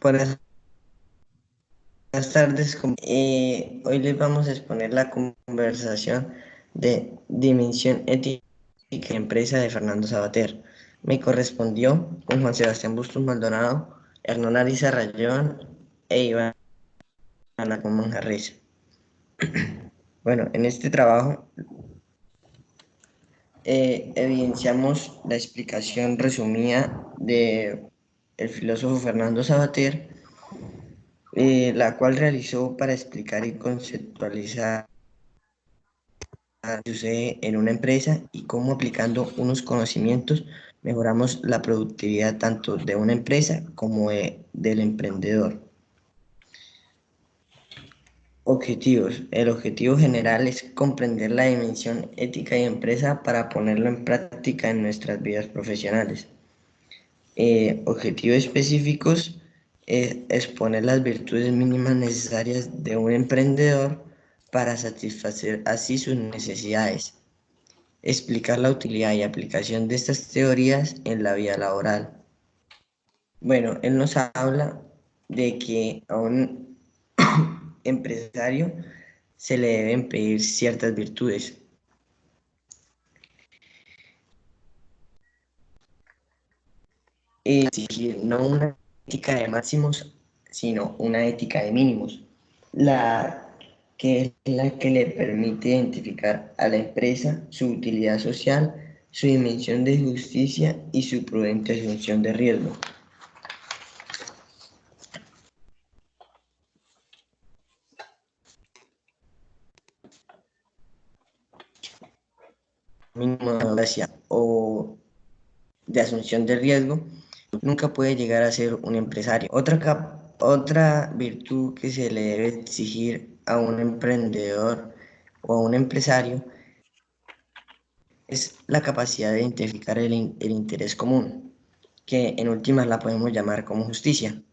Buenas tardes. Hoy les vamos a exponer la conversación de Dimensión Ética y Empresa de Fernando Sabater. Me correspondió con Juan Sebastián Bustos Maldonado, Hernán Ariza Rayón e Iván Manjarres. Bueno, en este trabajo evidenciamos la explicación resumida de el filósofo Fernando Sabater, la cual realizó para explicar y conceptualizar lo que sucede en una empresa y cómo aplicando unos conocimientos mejoramos la productividad tanto de una empresa como del emprendedor. Objetivos. El objetivo general es comprender la dimensión ética y empresa para ponerlo en práctica en nuestras vidas profesionales. Objetivos específicos, exponer las virtudes mínimas necesarias de un emprendedor para satisfacer así sus necesidades. Explicar la utilidad y aplicación de estas teorías en la vida laboral. Bueno, él nos habla de que a un empresario se le deben pedir ciertas virtudes. Exigir no una ética de máximos, sino una ética de mínimos, la que es la que le permite identificar a la empresa su utilidad social, su dimensión de justicia y su prudente asunción de riesgo. Mínimo de audacia o de asunción de riesgo, nunca puede llegar a ser un empresario. Otra virtud que se le debe exigir a un emprendedor o a un empresario es la capacidad de identificar el interés común, que en últimas la podemos llamar como justicia.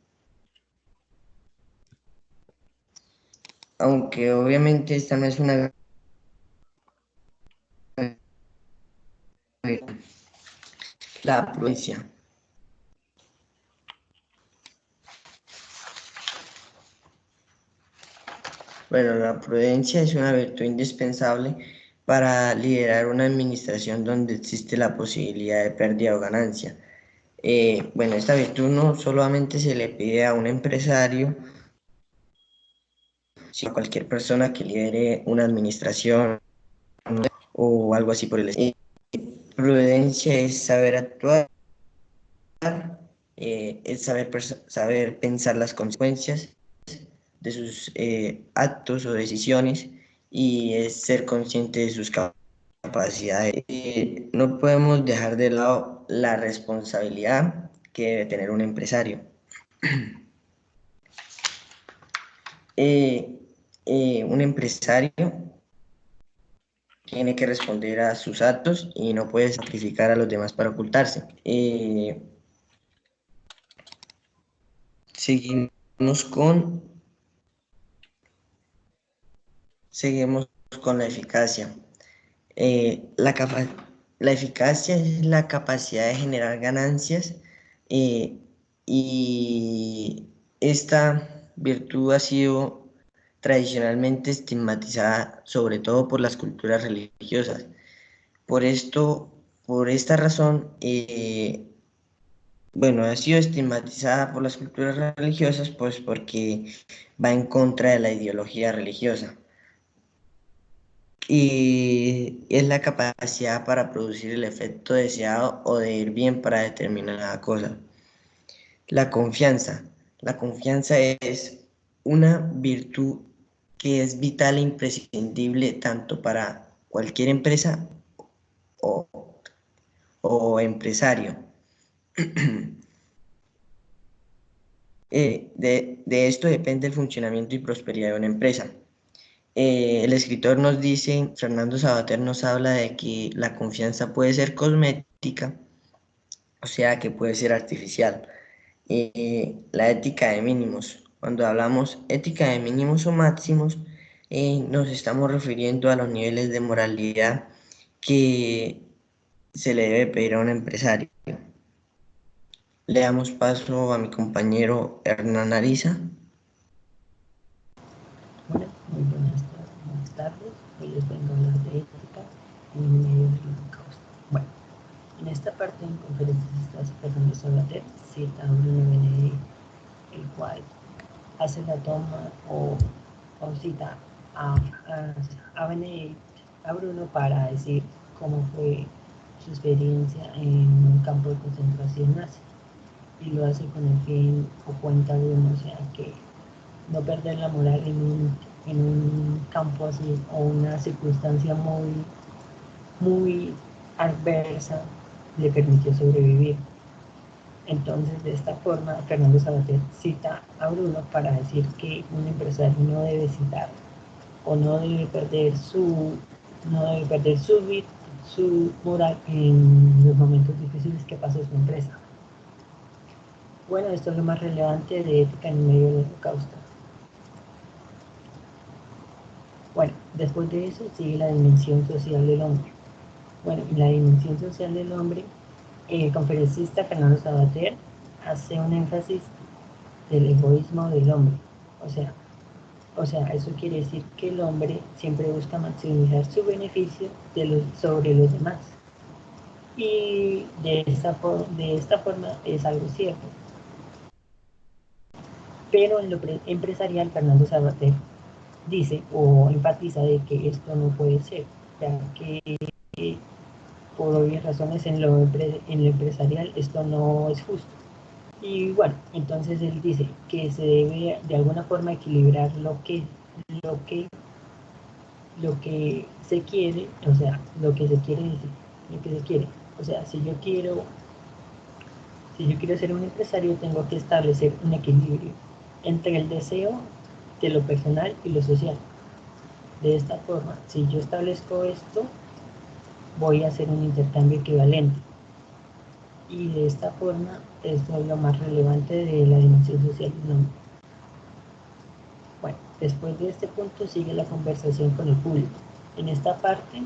Aunque obviamente esta no es una... La prudencia. Bueno, la prudencia es una virtud indispensable para liderar una administración donde existe la posibilidad de pérdida o ganancia. Bueno, esta virtud no solamente se le pide a un empresario, sino a cualquier persona que lidere una administración o algo así por el estilo. Prudencia es saber actuar, es saber pensar las consecuencias de sus actos o decisiones y es ser consciente de sus capacidades. No podemos dejar de lado la responsabilidad que debe tener un empresario. Un empresario tiene que responder a sus actos y no puede sacrificar a los demás para ocultarse. Seguimos con, seguimos con la eficacia. Eh, la, la eficacia es la capacidad de generar ganancias eh, y esta virtud ha sido tradicionalmente estigmatizada sobre todo por las culturas religiosas. Por esto, por esta razón, bueno, ha sido estigmatizada por las culturas religiosas, pues porque va en contra de la ideología religiosa. Y es la capacidad para producir el efecto deseado o de ir bien para determinada cosa. La confianza. La confianza es una virtud que es vital e imprescindible tanto para cualquier empresa o, o empresario. De esto depende el funcionamiento y prosperidad de una empresa. El escritor nos dice, Fernando Sabater nos habla de que la confianza puede ser cosmética, o sea que puede ser artificial. La ética de mínimos. Cuando hablamos ética de mínimos o máximos, nos estamos refiriendo a los niveles de moralidad que se le debe pedir a un empresario. Le damos paso a mi compañero Hernán Ariza. Hola, muy buenas tardes. Hoy les vengo a hablar de ética en el medio del Holocausto. Bueno, en esta parte en conferencias Fernando Sabater cita a Bruno Benedetto, el cual hace la toma o cita a Benedetto, a Bruno, para decir cómo fue su experiencia en un campo de concentración nazi. Y lo hace con el fin, o cuenta Bruno, o sea, que no perder la moral en un campo así o una circunstancia muy adversa le permitió sobrevivir. Entonces, de esta forma, Fernando Sabater cita a Bruno para decir que un empresario no debe citar o no debe perder su moral en los momentos difíciles que pasa su empresa. Bueno, esto es lo más relevante de ética en medio del Holocausto. Bueno, después de eso sigue la dimensión social del hombre. Bueno, en la dimensión social del hombre, el conferencista Fernando Sabater hace un énfasis del egoísmo del hombre. O sea, eso quiere decir que el hombre siempre busca maximizar su beneficio sobre los demás. Y de esta forma es algo cierto. Pero en lo empresarial, Fernando Sabater dice o enfatiza de que esto no puede ser, ya que por obvias razones en lo empresarial esto no es justo. Y bueno, entonces él dice que se debe de alguna forma equilibrar lo que, lo que se quiere, o sea, lo que se quiere decir, lo que se quiere. O sea, si yo quiero ser un empresario, tengo que establecer un equilibrio entre el deseo de lo personal y lo social. De esta forma, si yo establezco esto, voy a hacer un intercambio equivalente. Y de esta forma, esto es lo más relevante de la dimensión social del hombre. Bueno, después de este punto sigue la conversación con el público. En esta parte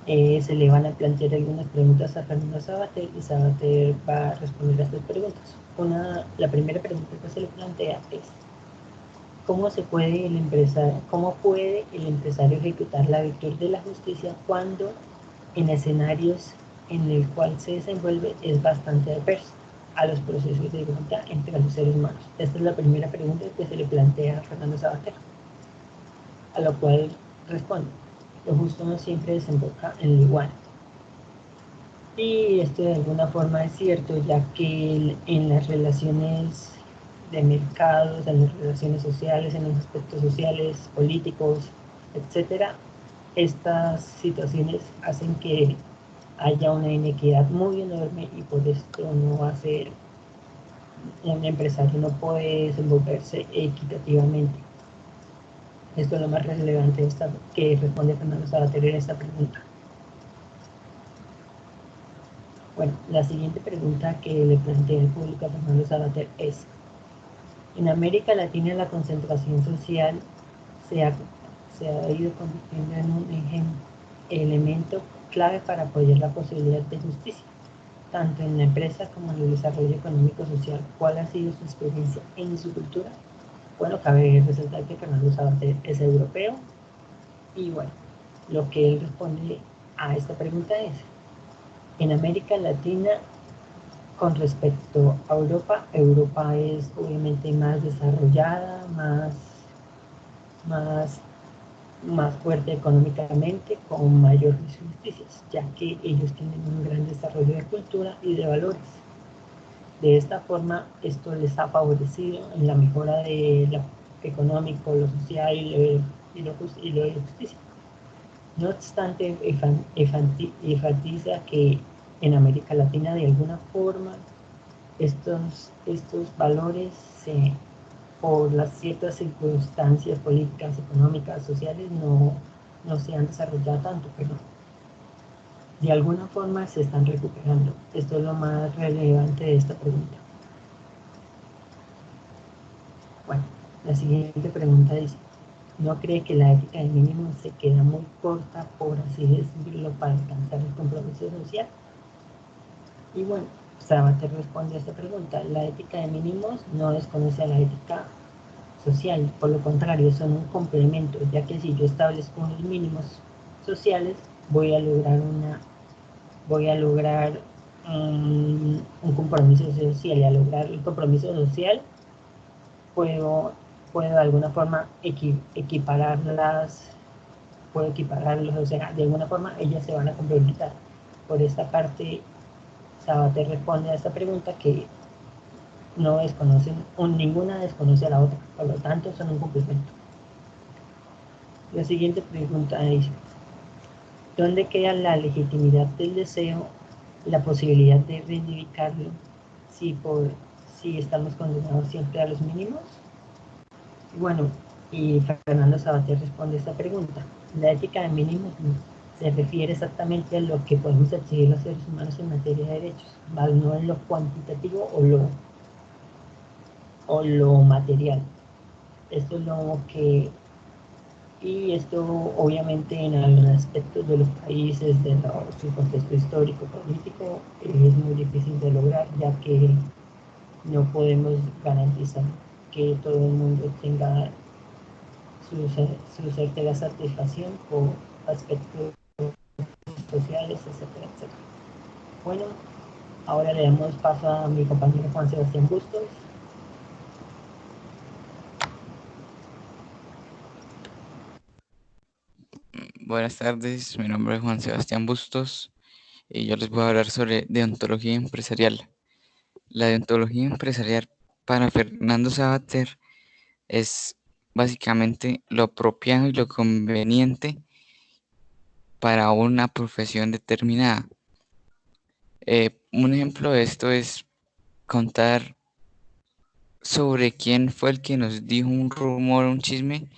se le van a plantear algunas preguntas a Fernando Sabater y Sabater va a responder a estas preguntas. La primera pregunta que se le plantea es: ¿cómo puede el empresario ejecutar la virtud de la justicia cuando en escenarios en el cual se desenvuelve es bastante adverso a los procesos de igualdad entre los seres humanos? Esta es la primera pregunta que se le plantea a Fernando Sabater, a lo cual responde: lo justo no siempre desemboca en lo igual. Y esto de alguna forma es cierto, ya que en las relaciones de mercados, en las relaciones sociales, en los aspectos sociales, políticos, etcétera, estas situaciones hacen que haya una inequidad muy enorme y por esto no va a ser, un empresario no puede desenvolverse equitativamente. Esto es lo más relevante que responde Fernando Sabater en esta pregunta. Bueno, la siguiente pregunta que le plantea el público a Fernando Sabater es: en América Latina la concentración social se ha ido convirtiendo en un elemento clave para apoyar la posibilidad de justicia, tanto en la empresa como en el desarrollo económico-social. ¿Cuál ha sido su experiencia en su cultura? Bueno, cabe resaltar que Fernando Sabater es europeo y bueno, lo que él responde a esta pregunta es: en América Latina, con respecto a Europa, Europa es obviamente más desarrollada, más, más fuerte económicamente, con mayores justicias, ya que ellos tienen un gran desarrollo de cultura y de valores. De esta forma, esto les ha favorecido en la mejora de lo económico, lo social y lo de justicia. No obstante, enfatiza que en América Latina de alguna forma estos valores por las ciertas circunstancias políticas, económicas, sociales no se han desarrollado tanto, pero de alguna forma se están recuperando. Esto es lo más relevante de esta pregunta. Bueno, la siguiente pregunta dice: ¿no cree que la ética de mínimo se queda muy corta, por así decirlo, para alcanzar el compromiso social? Y bueno, Sabater responde a esta pregunta. La ética de mínimos no desconoce a la ética social, por lo contrario, son un complemento, ya que si yo establezco unos mínimos sociales, voy a lograr un compromiso social, y al lograr el compromiso social puedo, puedo de alguna forma equipararlas, puedo equipararlos, o sea, de alguna forma ellas se van a complementar. Por esta parte, Sabater responde a esta pregunta que no desconocen, ninguna desconoce a la otra, por lo tanto son un complemento. La siguiente pregunta dice, ¿dónde queda la legitimidad del deseo, la posibilidad de reivindicarlo, si estamos condenados siempre a los mínimos? Bueno, y Fernando Sabater responde a esta pregunta. La ética de mínimos se refiere exactamente a lo que podemos exigir los seres humanos en materia de derechos, más no en lo cuantitativo o lo material. Esto es lo que, y esto obviamente en algunos aspectos de los países, de su contexto histórico, político, es muy difícil de lograr, ya que no podemos garantizar que todo el mundo tenga su certera satisfacción por aspectos sociales, etcétera, etcétera. Bueno, ahora le damos paso a mi compañero Juan Sebastián Bustos. Buenas tardes, mi nombre es Juan Sebastián Bustos y yo les voy a hablar sobre deontología empresarial. La deontología empresarial para Fernando Sabater es básicamente lo apropiado y lo conveniente para una profesión determinada. Un ejemplo de esto es contar sobre quién fue el que nos dijo un rumor o un chisme.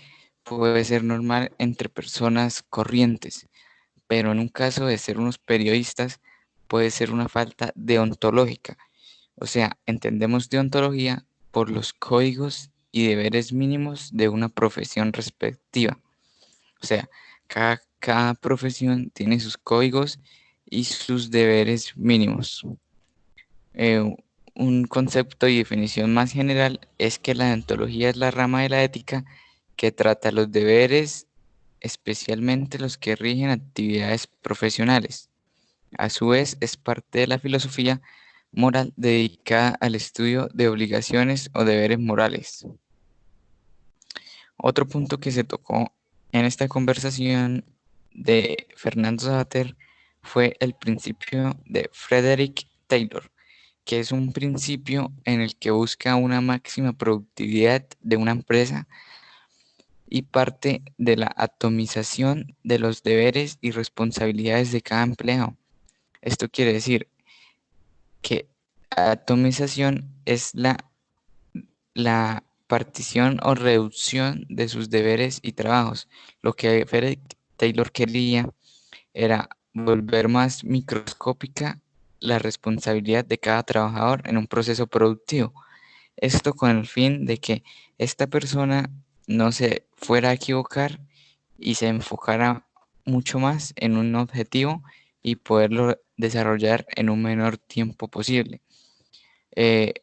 Puede ser normal entre personas corrientes, pero en un caso de ser unos periodistas puede ser una falta deontológica. O sea, entendemos deontología por los códigos y deberes mínimos de una profesión respectiva. O sea, cada profesión tiene sus códigos y sus deberes mínimos. Eh, un concepto y definición más general es que la deontología es la rama de la ética que trata los deberes, especialmente los que rigen actividades profesionales. A su vez, es parte de la filosofía moral dedicada al estudio de obligaciones o deberes morales. Otro punto que se tocó en esta conversación de Fernando Sabater fue el principio de Frederick Taylor, que es un principio en el que busca una máxima productividad de una empresa y parte de la atomización de los deberes y responsabilidades de cada empleado. Esto quiere decir que atomización es la partición o reducción de sus deberes y trabajos. Lo que Frederick Taylor quería era volver más microscópica la responsabilidad de cada trabajador en un proceso productivo. Esto con el fin de que esta persona no se fuera a equivocar y se enfocara mucho más en un objetivo y poderlo desarrollar en un menor tiempo posible. Eh,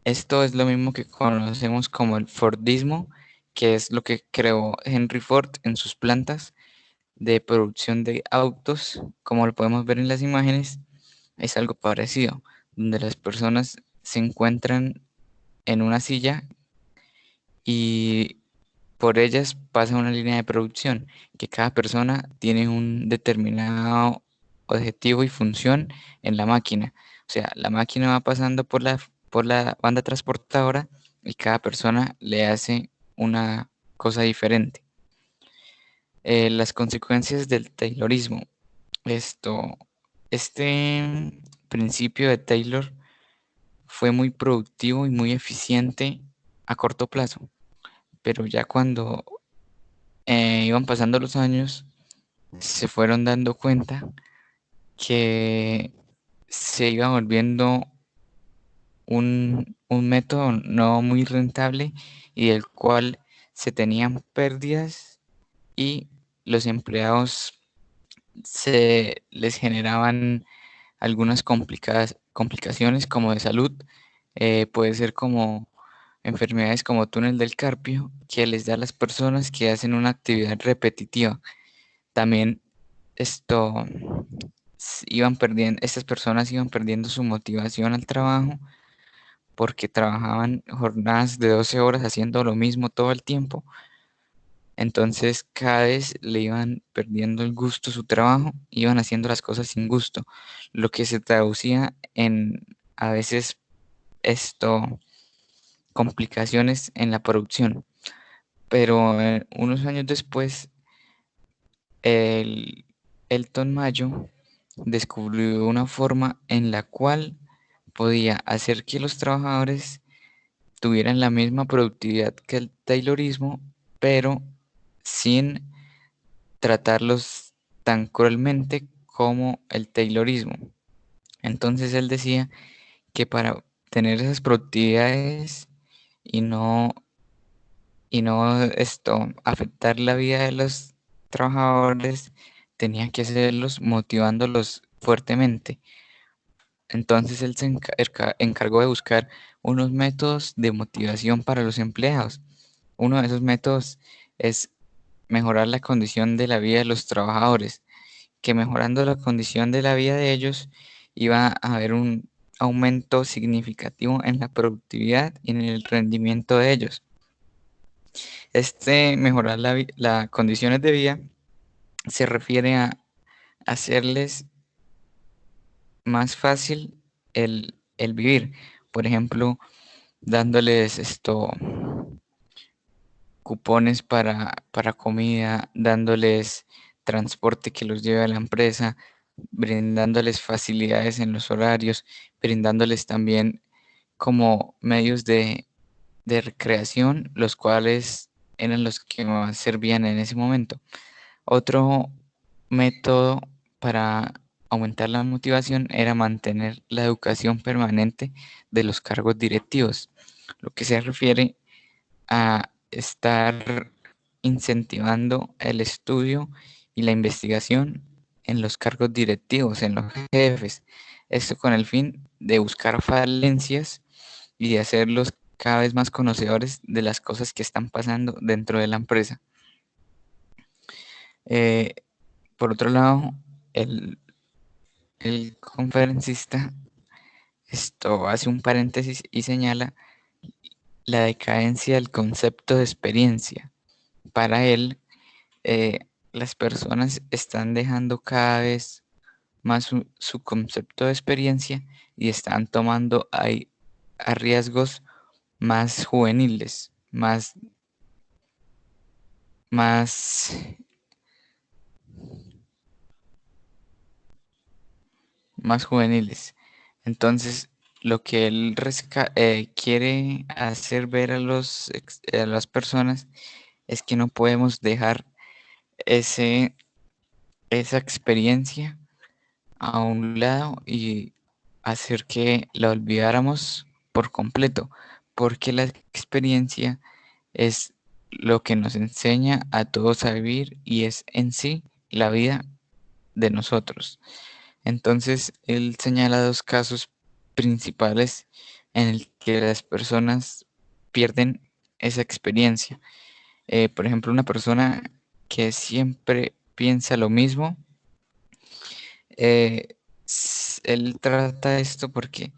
Esto es lo mismo que conocemos como el Fordismo, que es lo que creó Henry Ford en sus plantas de producción de autos. Como lo podemos ver en las imágenes, es algo parecido, donde las personas se encuentran en una silla y por ellas pasa una línea de producción, que cada persona tiene un determinado objetivo y función en la máquina. O sea, la máquina va pasando por la banda transportadora y cada persona le hace una cosa diferente. Las consecuencias del Taylorismo. Esto, este principio de Taylor fue muy productivo y muy eficiente a corto plazo, pero ya cuando iban pasando los años, se fueron dando cuenta que se iba volviendo un método no muy rentable y del cual se tenían pérdidas y los empleados se les generaban algunas complicaciones como de salud, puede ser como enfermedades como túnel del carpio, que les da a las personas que hacen una actividad repetitiva. También esto estas personas iban perdiendo su motivación al trabajo porque trabajaban jornadas de 12 horas haciendo lo mismo todo el tiempo. Entonces cada vez le iban perdiendo el gusto a su trabajo, iban haciendo las cosas sin gusto, lo que se traducía en a veces complicaciones en la producción. Pero unos años después, el Elton Mayo descubrió una forma en la cual podía hacer que los trabajadores tuvieran la misma productividad que el Taylorismo, pero sin tratarlos tan cruelmente como el Taylorismo. Entonces él decía que para tener esas productividades y no afectar la vida de los trabajadores, tenía que hacerlos motivándolos fuertemente. Entonces él se encargó de buscar unos métodos de motivación para los empleados. Uno de esos métodos es mejorar la condición de la vida de los trabajadores, que mejorando la condición de la vida de ellos iba a haber un aumento significativo en la productividad y en el rendimiento de ellos. Mejorar las condiciones de vida se refiere a hacerles más fácil el vivir. Por ejemplo, dándoles cupones para comida, dándoles transporte que los lleve a la empresa, brindándoles facilidades en los horarios, brindándoles también como medios de recreación, los cuales eran los que más servían en ese momento. Otro método para aumentar la motivación era mantener la educación permanente de los cargos directivos, lo que se refiere a estar incentivando el estudio y la investigación en los cargos directivos, en los jefes. Esto con el fin de buscar falencias y de hacerlos cada vez más conocedores de las cosas que están pasando dentro de la empresa. Por otro lado, el conferencista hace un paréntesis y señala la decadencia del concepto de experiencia. Para él, las personas están dejando cada vez más su concepto de experiencia y están tomando a riesgos más juveniles, más, más juveniles. Entonces, lo que él quiere hacer ver a las personas es que no podemos dejar esa experiencia a un lado y hacer que la olvidáramos por completo, porque la experiencia es lo que nos enseña a todos a vivir y es en sí la vida de nosotros. Entonces, él señala dos casos principales en el que las personas pierden esa experiencia. Por ejemplo, una persona que siempre piensa lo mismo, él trata esto porque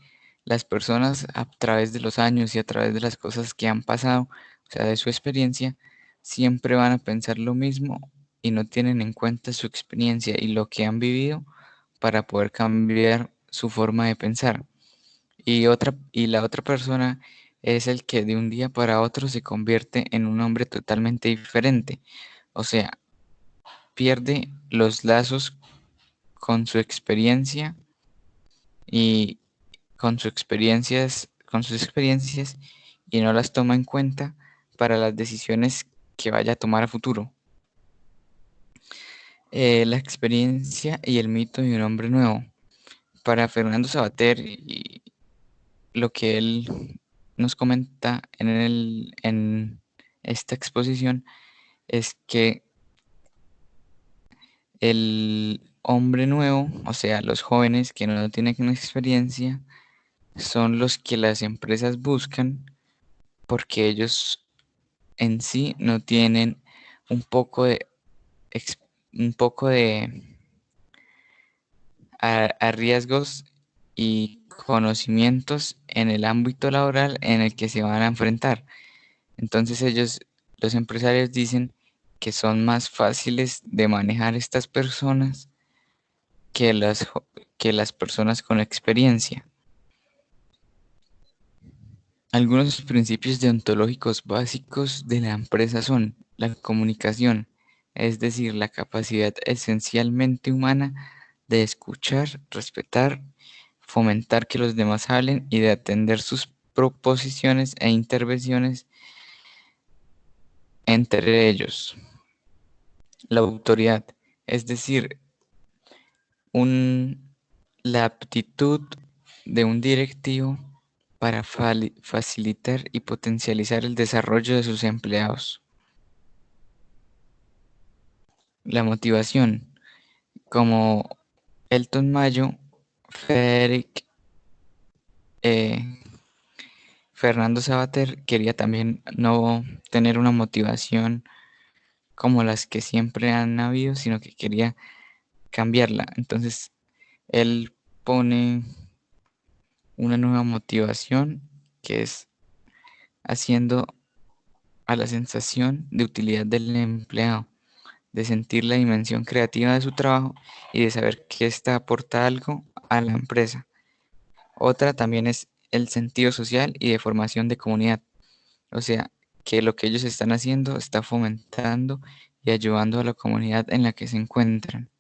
las personas a través de los años y a través de las cosas que han pasado, o sea, de su experiencia, siempre van a pensar lo mismo y no tienen en cuenta su experiencia y lo que han vivido para poder cambiar su forma de pensar. Y la otra persona es el que de un día para otro se convierte en un hombre totalmente diferente. O sea, pierde los lazos con su experiencia y con sus experiencias y no las toma en cuenta para las decisiones que vaya a tomar a futuro. La experiencia y el mito de un hombre nuevo. Para Fernando Sabater y lo que él nos comenta en esta exposición es que hombre nuevo, o sea, los jóvenes que no tienen experiencia, son los que las empresas buscan porque ellos en sí no tienen un poco de, un poco de a riesgos y conocimientos en el ámbito laboral en el que se van a enfrentar. Entonces ellos, los empresarios dicen que son más fáciles de manejar estas personas que las personas con experiencia. Algunos principios deontológicos básicos de la empresa son la comunicación, es decir, la capacidad esencialmente humana de escuchar, respetar, fomentar que los demás hablen y de atender sus proposiciones e intervenciones entre ellos. La autoridad, es decir, la aptitud de un directivo para facilitar y potencializar el desarrollo de sus empleados. La motivación, como Elton Mayo, Frederick, Fernando Savater quería también no tener una motivación como las que siempre han habido, sino que quería cambiarla. Entonces, él pone una nueva motivación que es haciendo a la sensación de utilidad del empleado, de sentir la dimensión creativa de su trabajo y de saber que ésta aporta algo a la empresa. Otra también es el sentido social y de formación de comunidad, o sea, que lo que ellos están haciendo está fomentando y ayudando a la comunidad en la que se encuentran.